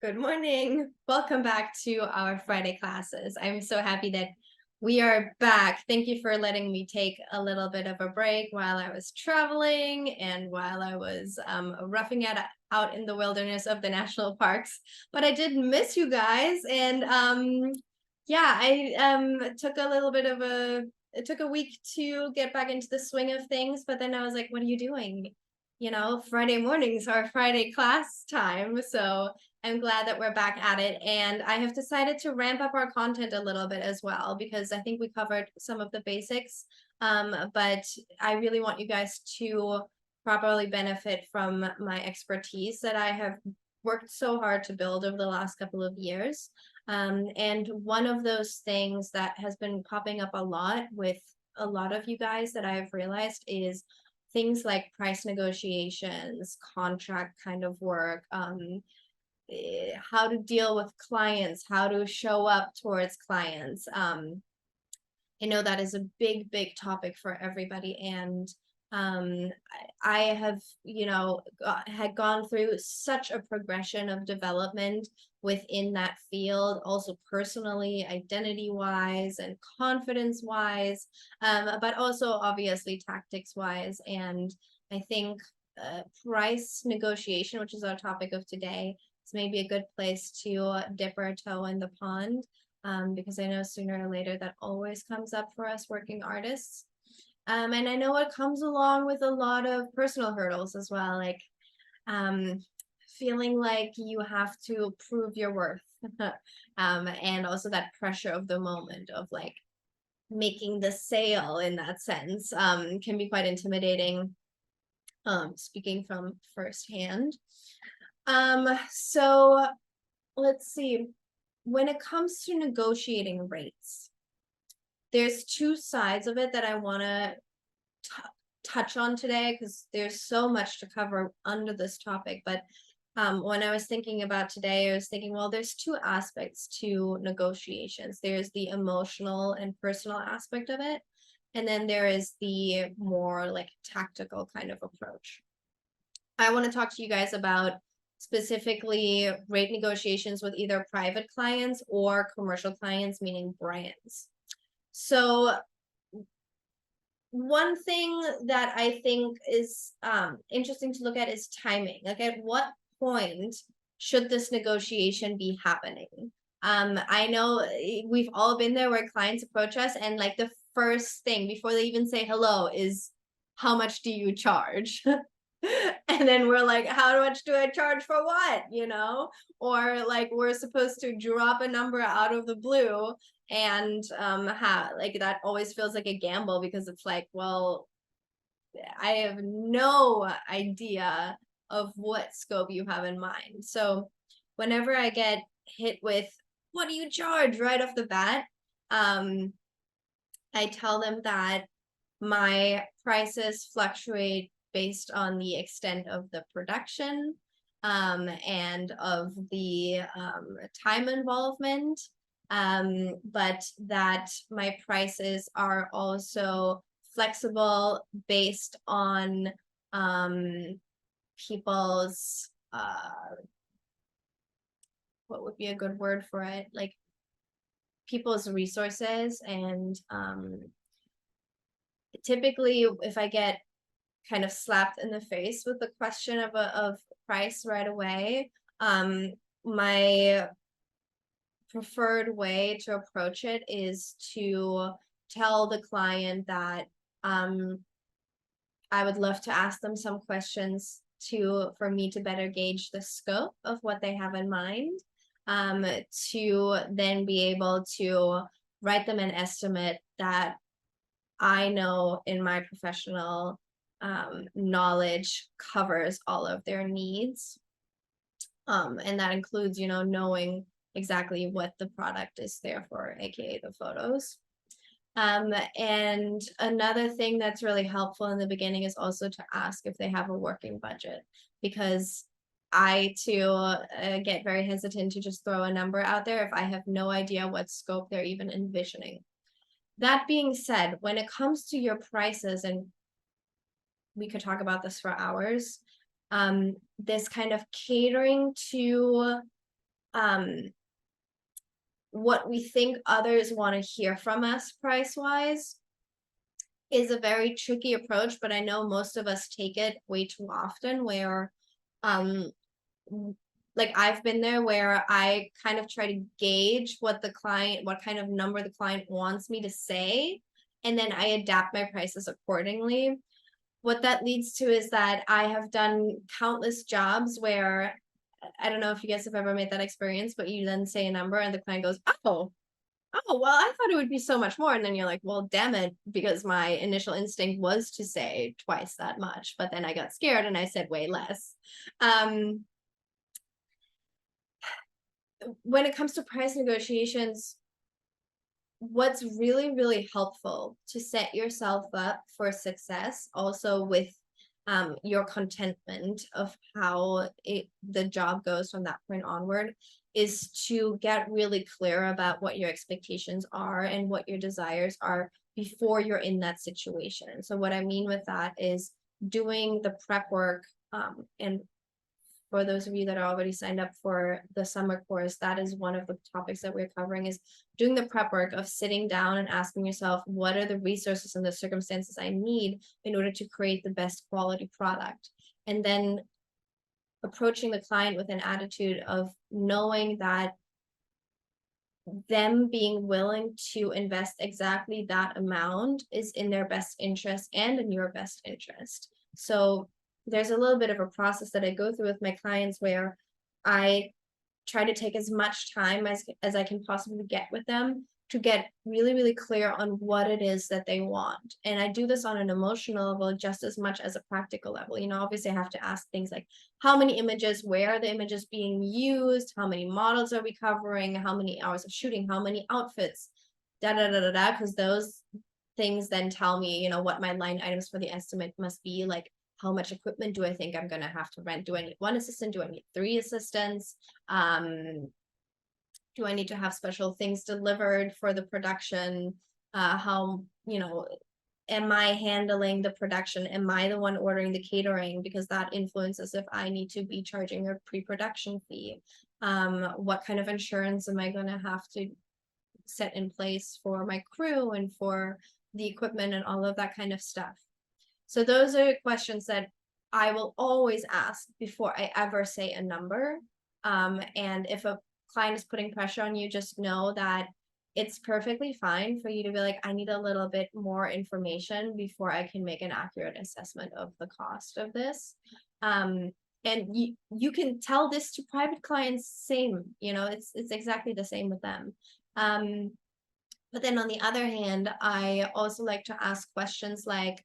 Good morning. Welcome back to our Friday classes. I'm so happy that we are back. Thank you for letting me take a little bit of a break while I was traveling and while I was roughing it out in the wilderness of the national parks. But I did miss you guys. And yeah, I took a little bit of it took a week to get back into the swing of things. But then I was like, what are you doing? Friday mornings are Friday class time. So I'm glad that we're back at it. And I have decided to ramp up our content a little bit as well, because I think we covered some of the basics. But I really want you guys to properly benefit from my expertise that I have worked so hard to build over the last couple of years. And one of those things that has been popping up a lot with a lot of you guys that I've realized is things like price negotiations, contract kind of work, how to deal with clients, how to show up towards clients. I know that is a big topic for everybody, and I have, had gone through such a progression of development within that field, also personally, identity wise, and confidence wise, but also obviously tactics wise. And I think price negotiation, which is our topic of today, is maybe a good place to dip our toe in the pond, because I know sooner or later that always comes up for us working artists. And I know it comes along with a lot of personal hurdles as well, like um, feeling like you have to prove your worth, and also that pressure of the moment of like making the sale in that sense can be quite intimidating, speaking from firsthand. So let's see. When it comes to negotiating rates, there's two sides of it that I want to touch on today because there's so much to cover under this topic. But when I was thinking about today, I was thinking, well, there's two aspects to negotiations. There's the emotional and personal aspect of it, and then there is the more like tactical kind of approach. I want to talk to you guys about specifically rate negotiations with either private clients or commercial clients, meaning brands. So one thing that I think is interesting to look at is timing. Like, at what point should this negotiation be happening? I know we've all been there where clients approach us, and like the first thing before they even say hello is, how much do you charge? And then we're like, how much do I charge for what? Or like we're supposed to drop a number out of the blue, and like that always feels like a gamble, because it's like, well, I have no idea of what scope you have in mind. So whenever I get hit with, what do you charge, right off the bat, um I tell them that my prices fluctuate based on the extent of the production, and of the time involvement, but that my prices are also flexible based on people's what would be a good word for it, like people's resources. And typically if I get kind of slapped in the face with the question of price right away, my preferred way to approach it is to tell the client that I would love to ask them some questions for me to better gauge the scope of what they have in mind, to then be able to write them an estimate that I know in my professional knowledge covers all of their needs. And that includes, knowing exactly what the product is there for, aka the photos. And another thing that's really helpful in the beginning is also to ask if they have a working budget, because I too get very hesitant to just throw a number out there if I have no idea what scope they're even envisioning. That being said, when it comes to your prices, and we could talk about this for hours, this kind of catering to what we think others want to hear from us price wise is a very tricky approach, but I know most of us take it way too often where um like I've been there where I kind of try to gauge what kind of number the client wants me to say, and then I adapt my prices accordingly. What that leads to is that I have done countless jobs where I don't know if you guys have ever made that experience, but you then say a number and the client goes, oh, well, I thought it would be so much more. And then you're like, well, damn it, because my initial instinct was to say twice that much, but then I got scared and I said way less. When it comes to price negotiations, what's really, really helpful to set yourself up for success also with your contentment of how the job goes from that point onward is to get really clear about what your expectations are and what your desires are before you're in that situation. So what I mean with that is doing the prep work, and for those of you that are already signed up for the summer course, that is one of the topics that we're covering, is doing the prep work of sitting down and asking yourself, what are the resources and the circumstances I need in order to create the best quality product? And then approaching the client with an attitude of knowing that them being willing to invest exactly that amount is in their best interest and in your best interest. So there's a little bit of a process that I go through with my clients where I try to take as much time as I can possibly get with them to get really, really clear on what it is that they want. And I do this on an emotional level just as much as a practical level. You know, obviously I have to ask things like how many images, where are the images being used, how many models are we covering, how many hours of shooting, how many outfits, da da da da da, because those things then tell me, you know, what my line items for the estimate must be, like how much equipment do I think I'm going to have to rent? Do I need one assistant? Do I need 3 assistants? Do I need to have special things delivered for the production? How, you know, am I handling the production? Am I the one ordering the catering? Because that influences if I need to be charging a pre-production fee. What kind of insurance am I going to have to set in place for my crew and for the equipment and all of that kind of stuff? So those are questions that I will always ask before I ever say a number. And if a client is putting pressure on you, just know that it's perfectly fine for you to be like, I need a little bit more information before I can make an accurate assessment of the cost of this. And you can tell this to private clients, same, you know, it's exactly the same with them. But then on the other hand, I also like to ask questions like,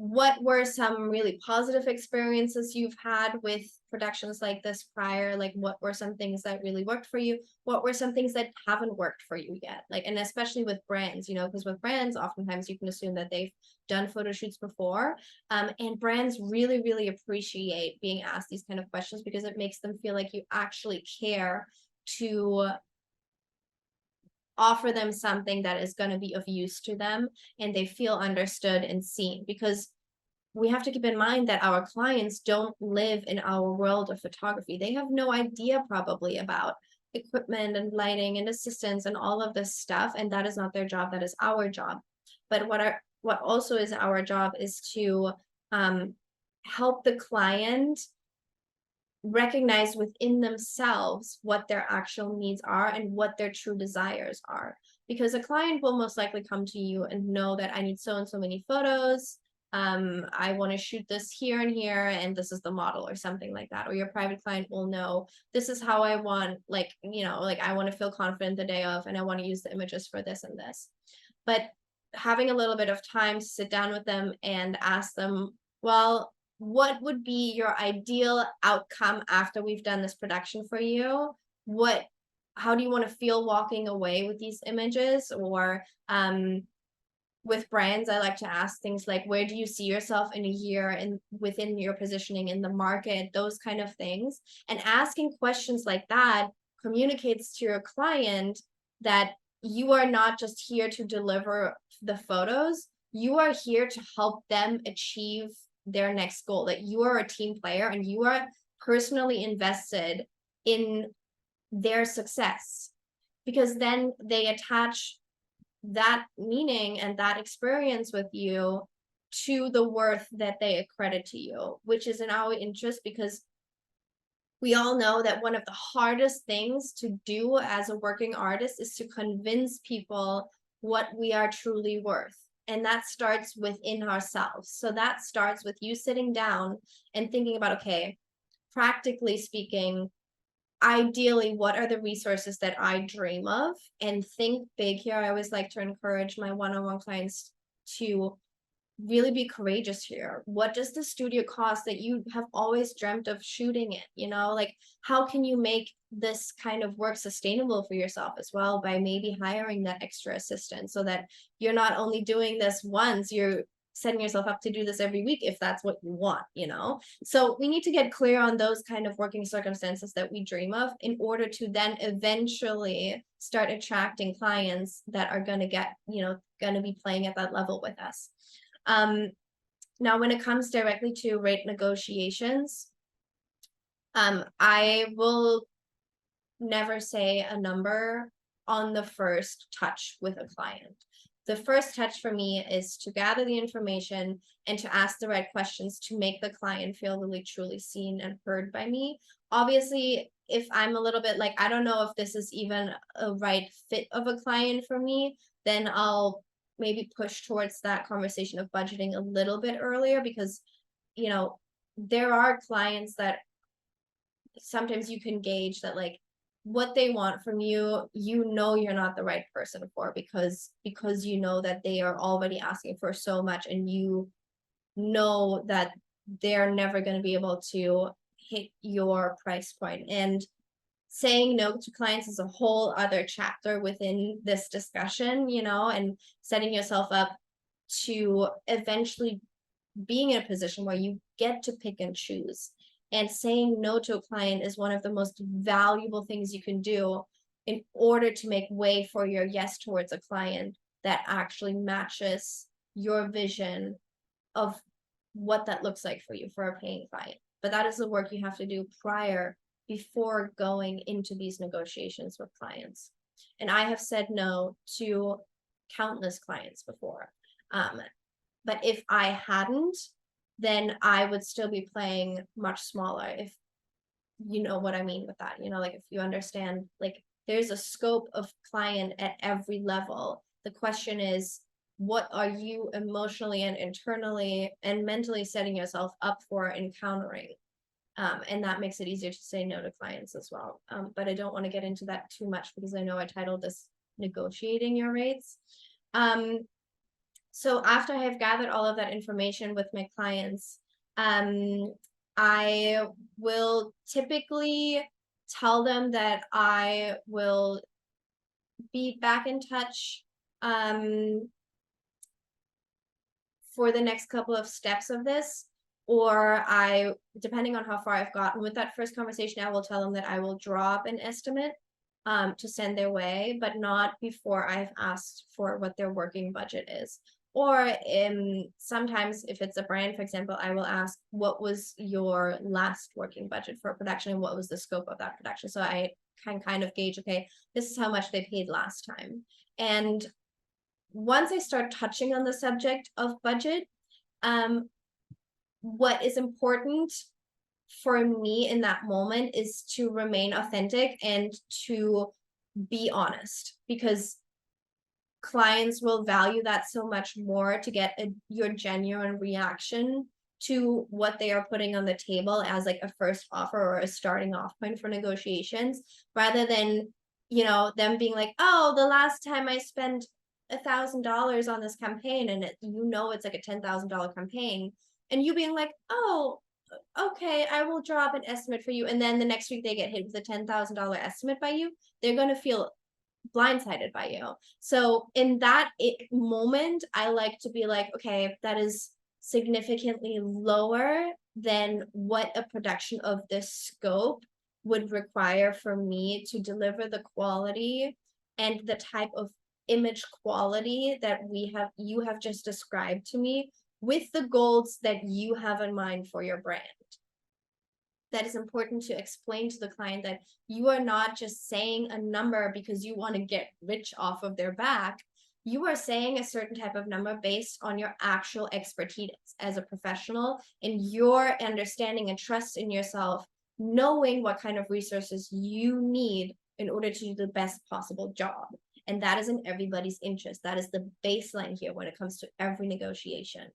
what were some really positive experiences you've had with productions like this prior? Like, what were some things that really worked for you? What were some things that haven't worked for you yet? Like, and especially with brands, you know, because with brands, oftentimes you can assume that they've done photo shoots before. And brands really, really appreciate being asked these kind of questions because it makes them feel like you actually care to offer them something that is going to be of use to them and they feel understood and seen, because we have to keep in mind that our clients don't live in our world of photography. They have no idea probably about equipment and lighting and assistance and all of this stuff, and that is not their job, that is our job. But what also is our job is to help the client recognize within themselves what their actual needs are and what their true desires are. Because a client will most likely come to you and know that I need so and so many photos. I want to shoot this here and here, and this is the model or something like that. Or your private client will know this is how I want, like, you know, like I want to feel confident the day of, and I want to use the images for this and this. But having a little bit of time to sit down with them and ask them, well, what would be your ideal outcome after we've done this production for you? How do you want to feel walking away with these images? Or with brands, I like to ask things like, where do you see yourself in a year and within your positioning in the market, those kind of things. And asking questions like that communicates to your client that you are not just here to deliver the photos, you are here to help them achieve their next goal, that you are a team player and you are personally invested in their success, because then they attach that meaning and that experience with you to the worth that they accredit to you, which is in our interest, because we all know that one of the hardest things to do as a working artist is to convince people what we are truly worth. And that starts within ourselves. So that starts with you sitting down and thinking about, okay, practically speaking, ideally, what are the resources that I dream of? And think big here. I always like to encourage my one-on-one clients to really be courageous here. What does the studio cost that you have always dreamt of shooting in? You know, like, how can you make this kind of work sustainable for yourself as well, by maybe hiring that extra assistant, so that you're not only doing this once, you're setting yourself up to do this every week if that's what you want, you know? So we need to get clear on those kind of working circumstances that we dream of, in order to then eventually start attracting clients that are going to get, you know, going to be playing at that level with us. Now, when it comes directly to rate negotiations, I will never say a number on the first touch with a client. The first touch for me is to gather the information and to ask the right questions to make the client feel really truly seen and heard by me. Obviously, if I'm a little bit like, I don't know if this is even a right fit of a client for me, then I'll maybe push towards that conversation of budgeting a little bit earlier, because, you know, there are clients that sometimes you can gauge that, like, what they want from you, you know, you're not the right person for, because you know that they are already asking for so much, and you know that they're never going to be able to hit your price point. And saying no to clients is a whole other chapter within this discussion, you know, and setting yourself up to eventually being in a position where you get to pick and choose. And saying no to a client is one of the most valuable things you can do in order to make way for your yes towards a client that actually matches your vision of what that looks like for you for a paying client. But that is the work you have to do prior, before going into these negotiations with clients. And I have said no to countless clients before. But if I hadn't, then I would still be playing much smaller, if you know what I mean with that. You know, like, if you understand, like, there's a scope of client at every level. The question is, what are you emotionally and internally and mentally setting yourself up for encountering? And that makes it easier to say no to clients as well. But I don't want to get into that too much, because I know I titled this Negotiating Your Rates. So after I have gathered all of that information with my clients, I will typically tell them that I will be back in touch for the next couple of steps of this. Or depending on how far I've gotten with that first conversation, I will tell them that I will drop an estimate to send their way, but not before I've asked for what their working budget is. Or sometimes if it's a brand, for example, I will ask, what was your last working budget for a production, and what was the scope of that production? So I can kind of gauge, okay, this is how much they paid last time. And once I start touching on the subject of budget, what is important for me in that moment is to remain authentic and to be honest, because clients will value that so much more, to get your genuine reaction to what they are putting on the table as like a first offer or a starting off point for negotiations, rather than, you know, them being like, oh, the last time I spent $1,000 on this campaign, and you know, it's like a $10,000 campaign, and you being like, oh, okay, I will drop an estimate for you, and then the next week they get hit with a $10,000 estimate by you, they're going to feel blindsided by you. So in that moment, I like to be like, okay, that is significantly lower than what a production of this scope would require for me to deliver the quality and the type of image quality that you have just described to me, with the goals that you have in mind for your brand. that is important to explain to the client that you are not just saying a number because you want to get rich off of their back. You are saying a certain type of number based on your actual expertise as a professional and your understanding and trust in yourself, knowing what kind of resources you need in order to do the best possible job. And that is in everybody's interest. That is the baseline here when it comes to every negotiation.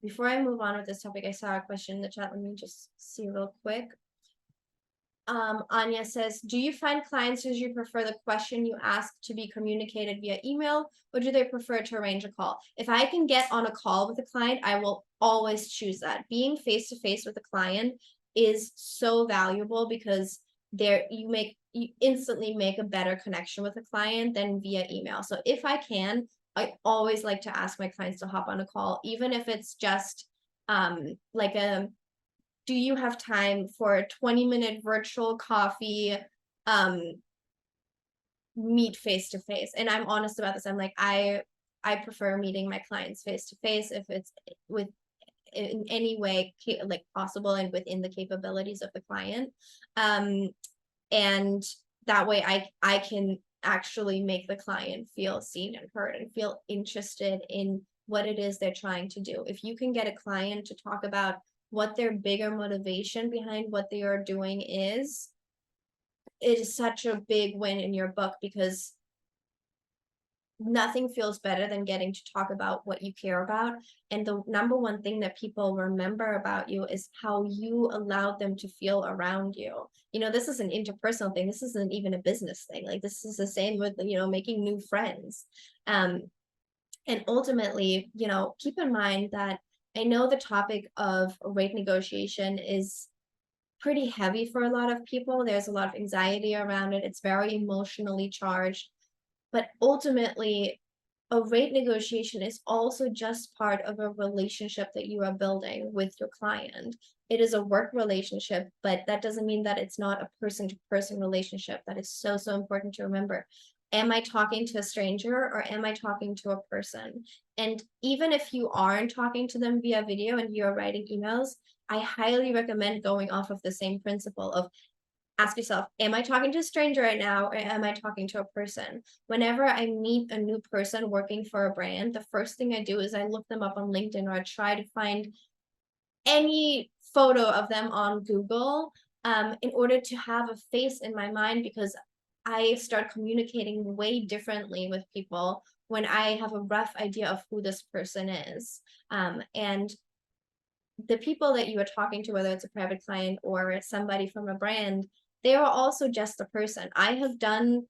Before I move on with this topic, I saw a question in the chat. Let me just see real quick. Anya says, do you find clients usually prefer the question you ask to be communicated via email, or do they prefer to arrange a call? If I can get on a call with a client, I will always choose that. Being face to face with a client is so valuable because you instantly make a better connection with a client than via email. So if I can, I always like to ask my clients to hop on a call, even if it's just like do you have time for a 20-minute virtual coffee meet face to face? And I'm honest about this. I'm like, I prefer meeting my clients face to face if it's with in any way like possible and within the capabilities of the client. And that way I can actually make the client feel seen and heard and feel interested in what it is they're trying to do. If you can get a client to talk about what their bigger motivation behind what they are doing is, it is such a big win in your book, because nothing feels better than getting to talk about what you care about. And the number one thing that people remember about you is how you allowed them to feel around you. You know, this is an interpersonal thing. This isn't even a business thing. Like, this is the same with, you know, making new friends. And ultimately, you know, keep in mind that I know the topic of rate negotiation is pretty heavy for a lot of people. There's a lot of anxiety around it. It's very emotionally charged. But ultimately, a rate negotiation is also just part of a relationship that you are building with your client. It is a work relationship, but that doesn't mean that it's not a person-to-person relationship. That is so, so important to remember. Am I talking to a stranger or am I talking to a person? And even if you aren't talking to them via video and you're writing emails, I highly recommend going off of the same principle of ask yourself, am I talking to a stranger right now or am I talking to a person? Whenever I meet a new person working for a brand, the first thing I do is I look them up on LinkedIn, or I try to find any photo of them on Google in order to have a face in my mind, because I start communicating way differently with people when I have a rough idea of who this person is. And the people that you are talking to, whether it's a private client or somebody from a brand, they are also just a person. I have done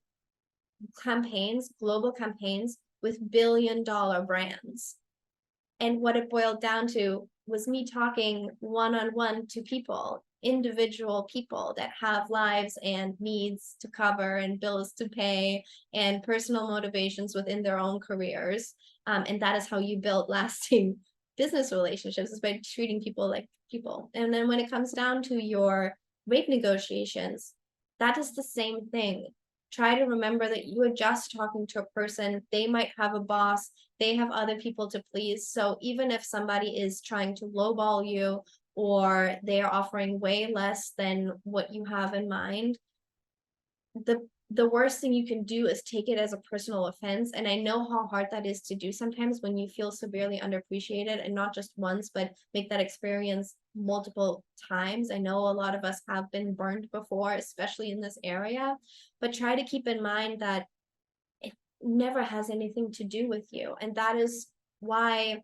campaigns, global campaigns with billion-dollar brands. And what it boiled down to was me talking one-on-one to people, individual people that have lives and needs to cover and bills to pay and personal motivations within their own careers. And that is how you build lasting business relationships, is by treating people like people. And then when it comes down to your rate negotiations, that is the same thing. Try to remember that you are just talking to a person. They might have a boss, they have other people to please. So even if somebody is trying to lowball you or they are offering way less than what you have in mind, the worst thing you can do is take it as a personal offense. And I know how hard that is to do sometimes when you feel severely underappreciated, and not just once, but make that experience multiple times. I know a lot of us have been burned before, especially in this area, but try to keep in mind that it never has anything to do with you. And that is why,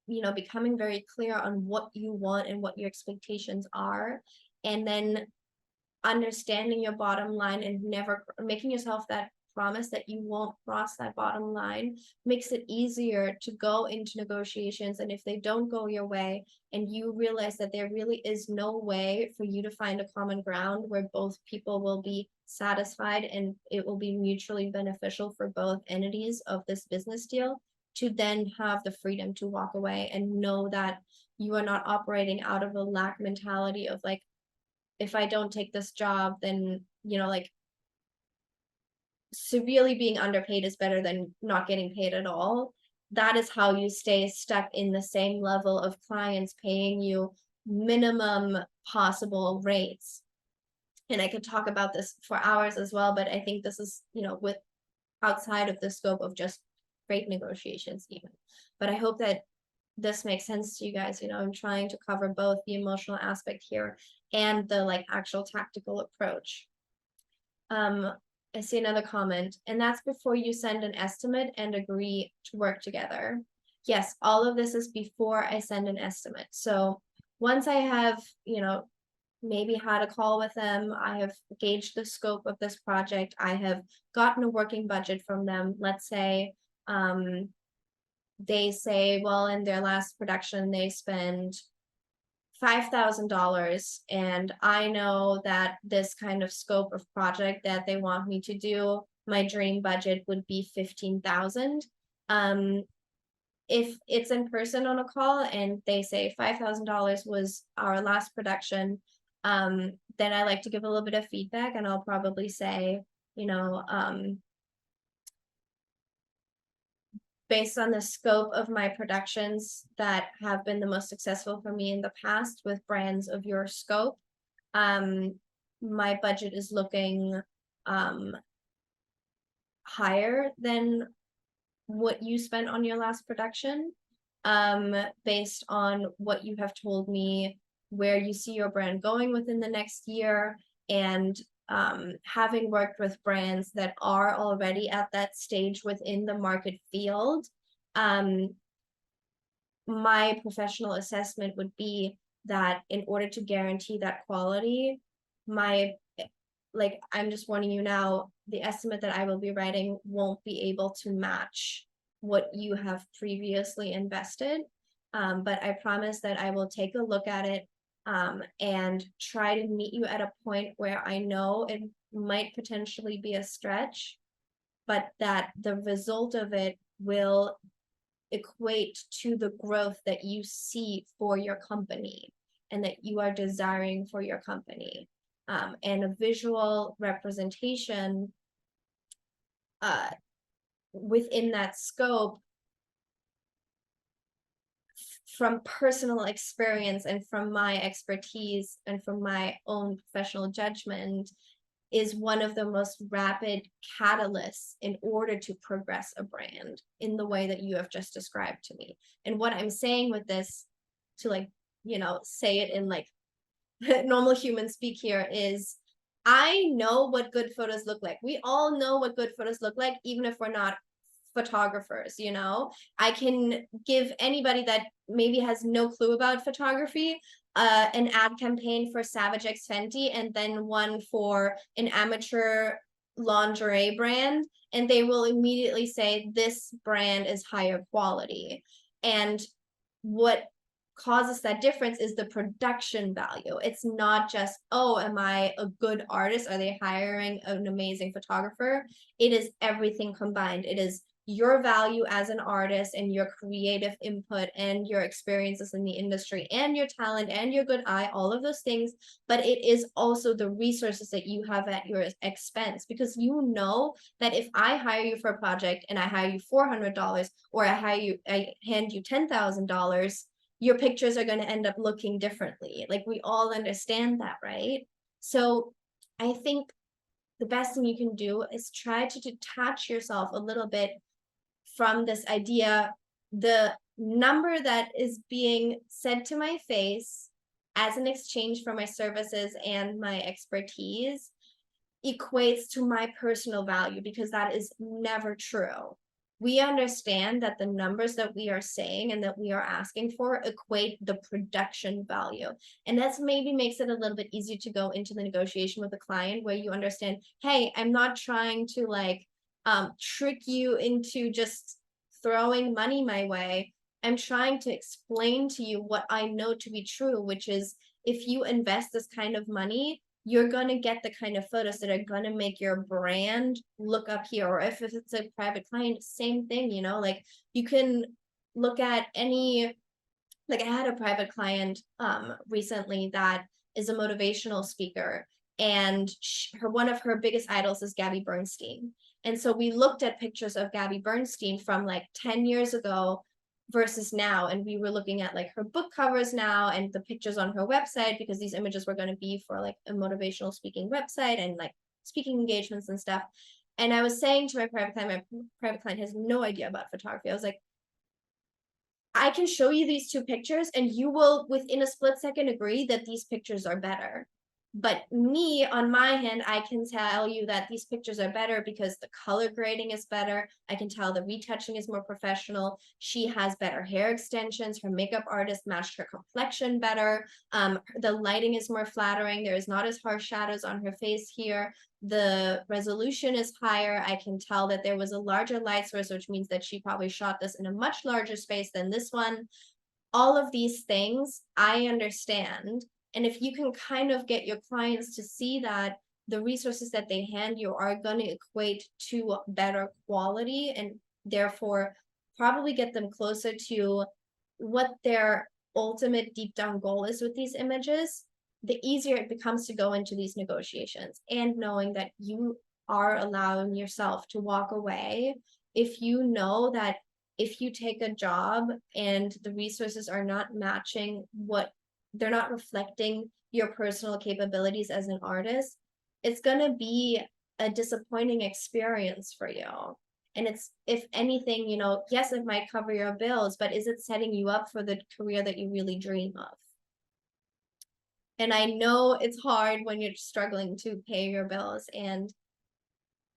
you know, becoming very clear on what you want and what your expectations are, and then understanding your bottom line and never making yourself that promise that you won't cross that bottom line, makes it easier to go into negotiations. And if they don't go your way and you realize that there really is no way for you to find a common ground where both people will be satisfied and it will be mutually beneficial for both entities of this business deal, to then have the freedom to walk away and know that you are not operating out of a lack mentality of like, if I don't take this job, then, you know, like, severely being underpaid is better than not getting paid at all. That is how you stay stuck in the same level of clients paying you minimum possible rates. And I could talk about this for hours as well, but I think this is, with outside of the scope of just rate negotiations even. But I hope that this makes sense to you guys. I'm trying to cover both the emotional aspect here and the like actual tactical approach. I see another comment, and that's before you send an estimate and agree to work together. Yes, all of this is before I send an estimate. So once I have, maybe had a call with them, I have gauged the scope of this project, I have gotten a working budget from them. Let's say they say, well, in their last production, they spend $5,000, and I know that this kind of scope of project that they want me to do, my dream budget would be 15,000. If it's in person on a call and they say $5,000 was our last production, then I like to give a little bit of feedback, and I'll probably say, based on the scope of my productions that have been the most successful for me in the past with brands of your scope, my budget is looking higher than what you spent on your last production, based on what you have told me, where you see your brand going within the next year, and having worked with brands that are already at that stage within the market field, my professional assessment would be that in order to guarantee that quality, I'm just warning you now, the estimate that I will be writing won't be able to match what you have previously invested. But I promise that I will take a look at it, and try to meet you at a point where I know it might potentially be a stretch, but that the result of it will equate to the growth that you see for your company and that you are desiring for your company. And a visual representation within that scope, from personal experience and from my expertise and from my own professional judgment, is one of the most rapid catalysts in order to progress a brand in the way that you have just described to me. And what I'm saying with this, to say it in normal human speak here, is I know what good photos look like. We all know what good photos look like, even if we're not photographers. I can give anybody that maybe has no clue about photography an ad campaign for Savage X Fenty and then one for an amateur lingerie brand, and they will immediately say this brand is higher quality. And what causes that difference is the production value. It's not just, oh, am I a good artist? Are they hiring an amazing photographer? It is everything combined. It is your value as an artist and your creative input and your experiences in the industry and your talent and your good eye, all of those things. But it is also the resources that you have at your expense, because you know that if I hire you for a project and I hire you $400, or I hand you $10,000, your pictures are going to end up looking differently. Like, we all understand that, right? So I think the best thing you can do is try to detach yourself a little bit from this idea. The number that is being said to my face as an exchange for my services and my expertise equates to my personal value, because that is never true. We understand that the numbers that we are saying and that we are asking for equate the production value. And that's maybe makes it a little bit easier to go into the negotiation with a client, where you understand, hey, I'm not trying to trick you into just throwing money my way. I'm trying to explain to you what I know to be true, which is, if you invest this kind of money, you're going to get the kind of photos that are going to make your brand look up here. Or if it's a private client, same thing, you can look at any, I had a private client recently that is a motivational speaker, and one of her biggest idols is Gabby Bernstein. And so we looked at pictures of Gabby Bernstein from 10 years ago, versus now. And we were looking at like her book covers now and the pictures on her website, because these images were going to be for like a motivational speaking website and like speaking engagements and stuff. And I was saying to my private client has no idea about photography. I was like, I can show you these two pictures and you will within a split second agree that these pictures are better. But me, on my hand, I can tell you that these pictures are better because the color grading is better. I can tell the retouching is more professional. She has better hair extensions. Her makeup artist matched her complexion better. The lighting is more flattering. There is not as harsh shadows on her face here. The resolution is higher. I can tell that there was a larger light source, which means that she probably shot this in a much larger space than this one. All of these things I understand. And if you can kind of get your clients to see that the resources that they hand you are going to equate to better quality, and therefore probably get them closer to what their ultimate deep down goal is with these images, the easier it becomes to go into these negotiations, and knowing that you are allowing yourself to walk away if you know that if you take a job and the resources are not matching what they're not reflecting your personal capabilities as an artist, it's going to be a disappointing experience for you. And it's, if anything, yes, it might cover your bills, but is it setting you up for the career that you really dream of? And I know it's hard when you're struggling to pay your bills. And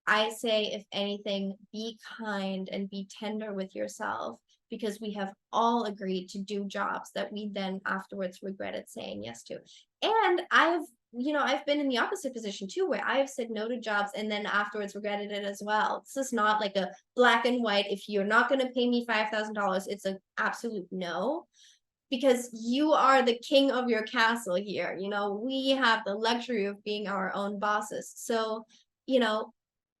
I say, if anything, be kind and be tender with yourself, because we have all agreed to do jobs that we then afterwards regretted saying yes to. And I've been in the opposite position too, where I have said no to jobs and then afterwards regretted it as well. This is not like a black and white. If you're not going to pay me $5,000, it's an absolute no, because you are the king of your castle here. We have the luxury of being our own bosses. So,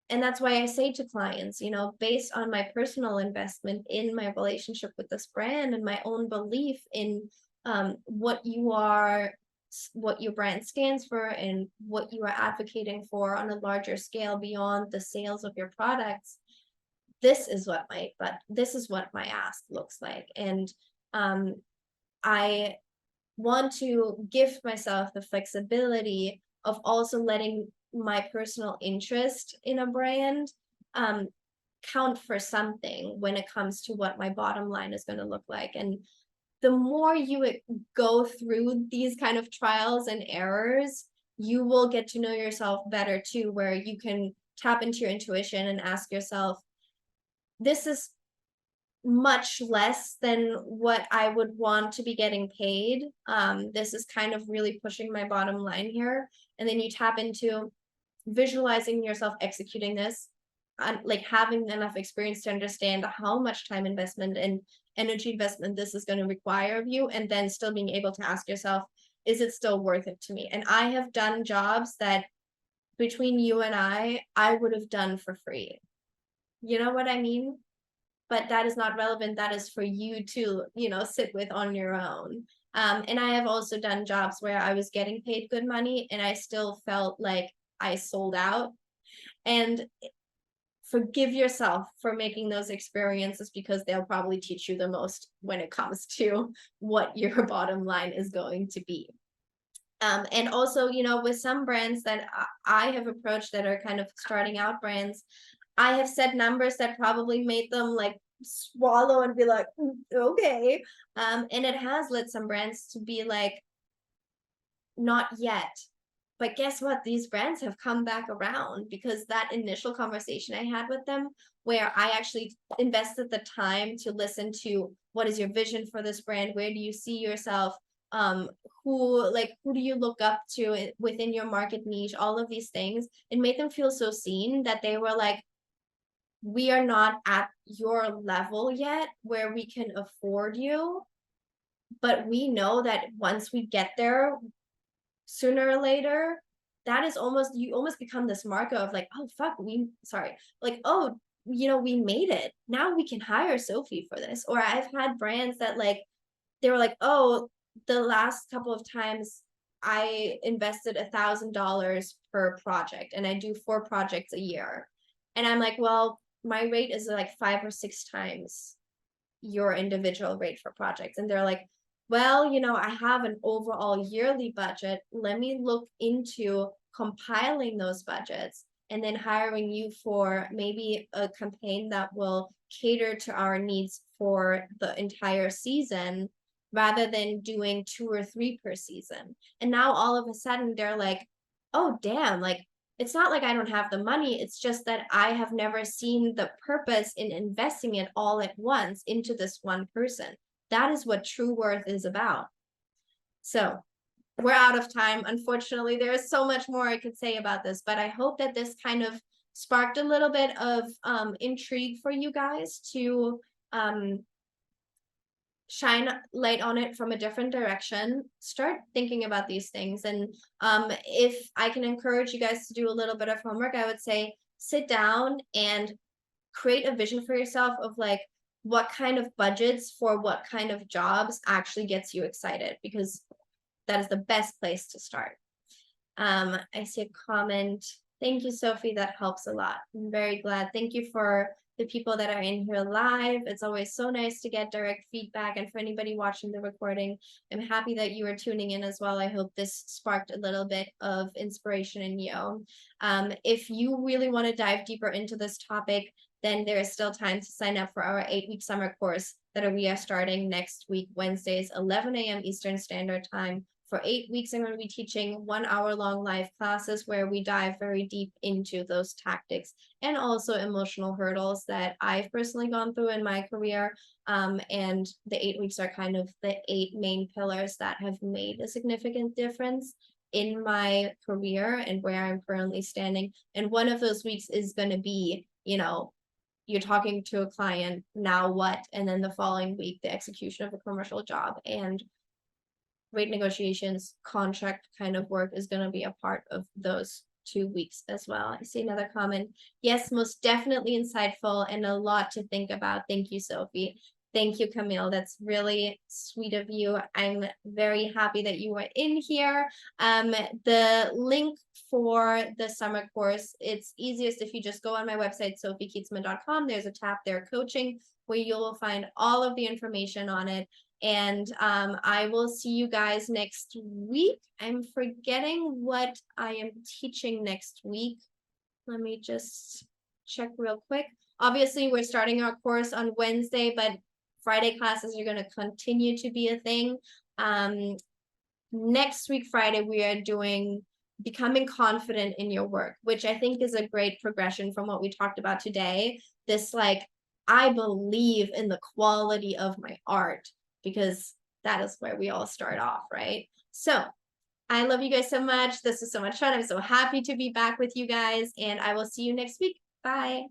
and that's why I say to clients, based on my personal investment in my relationship with this brand and my own belief in what your brand stands for and what you are advocating for on a larger scale beyond the sales of your products, this is what my ask looks like. And I want to give myself the flexibility of also letting my personal interest in a brand count for something when it comes to what my bottom line is going to look like. And the more you go through these kind of trials and errors, you will get to know yourself better too, where you can tap into your intuition and ask yourself, this is much less than what I would want to be getting paid. This is kind of really pushing my bottom line here. And then you tap into visualizing yourself executing this, like having enough experience to understand how much time investment and energy investment this is going to require of you, and then still being able to ask yourself, is it still worth it to me? And I have done jobs that between you and I would have done for free. You know what I mean? But that is not relevant. That is for you to, sit with on your own. And I have also done jobs where I was getting paid good money and I still felt like I sold out. And forgive yourself for making those experiences, because they'll probably teach you the most when it comes to what your bottom line is going to be. And also, with some brands that I have approached that are kind of starting out brands, I have said numbers that probably made them like swallow and be like, okay. And it has led some brands to be like, not yet. But guess what? These brands have come back around, because that initial conversation I had with them, where I actually invested the time to listen to, what is your vision for this brand? Where do you see yourself? Who do you look up to within your market niche? All of these things. It made them feel so seen that they were like, we are not at your level yet where we can afford you, but we know that once we get there, sooner or later, that is you almost become this marker of like, oh fuck, oh, we made it. Now we can hire Sophie for this. Or I've had brands that they were like, oh, the last couple of times I invested $1,000 per project and I do 4 projects a year. And I'm like, well, my rate is like 5 or 6 times your individual rate for projects? And they're like, well, I have an overall yearly budget. Let me look into compiling those budgets and then hiring you for maybe a campaign that will cater to our needs for the entire season rather than doing 2 or 3 per season. And now all of a sudden they're like, oh, damn, like it's not like I don't have the money. It's just that I have never seen the purpose in investing it all at once into this one person. That is what true worth is about. So we're out of time. Unfortunately, there is so much more I could say about this, but I hope that this kind of sparked a little bit of intrigue for you guys to shine light on it from a different direction. Start thinking about these things. And if I can encourage you guys to do a little bit of homework, I would say sit down and create a vision for yourself of like what kind of budgets for what kind of jobs actually gets you excited, because that is the best place to start. I see a comment. Thank you, Sophie. That helps a lot. I'm very glad. Thank you for the people that are in here live. It's always so nice to get direct feedback. And for anybody watching the recording, I'm happy that you are tuning in as well. I hope this sparked a little bit of inspiration in you. If you really want to dive deeper into this topic, then there is still time to sign up for our 8-week summer course that we are starting next week, Wednesdays, 11 a.m. Eastern Standard Time. For 8 weeks, I'm going to be teaching 1-hour-long live classes where we dive very deep into those tactics and also emotional hurdles that I've personally gone through in my career. And the 8 weeks are kind of the 8 main pillars that have made a significant difference in my career and where I'm currently standing. And one of those weeks is going to be, you're talking to a client, now what? And then the following week, the execution of a commercial job. And rate negotiations, contract kind of work is going to be a part of those 2 weeks as well. I see another comment. Yes, most definitely insightful and a lot to think about. Thank you, Sophie. Thank you, Camille. That's really sweet of you. I'm very happy that you were in here. The link for the summer course, it's easiest if you just go on my website, sophiekeatsman.com. There's a tab there, coaching, where you will find all of the information on it. And I will see you guys next week. I'm forgetting what I am teaching next week. Let me just check real quick. Obviously, we're starting our course on Wednesday, but Friday classes are going to continue to be a thing. Next week, Friday, we are doing becoming confident in your work, which I think is a great progression from what we talked about today. This like, I believe in the quality of my art, because that is where we all start off, right? So I love you guys so much. This was so much fun. I'm so happy to be back with you guys, and I will see you next week. Bye.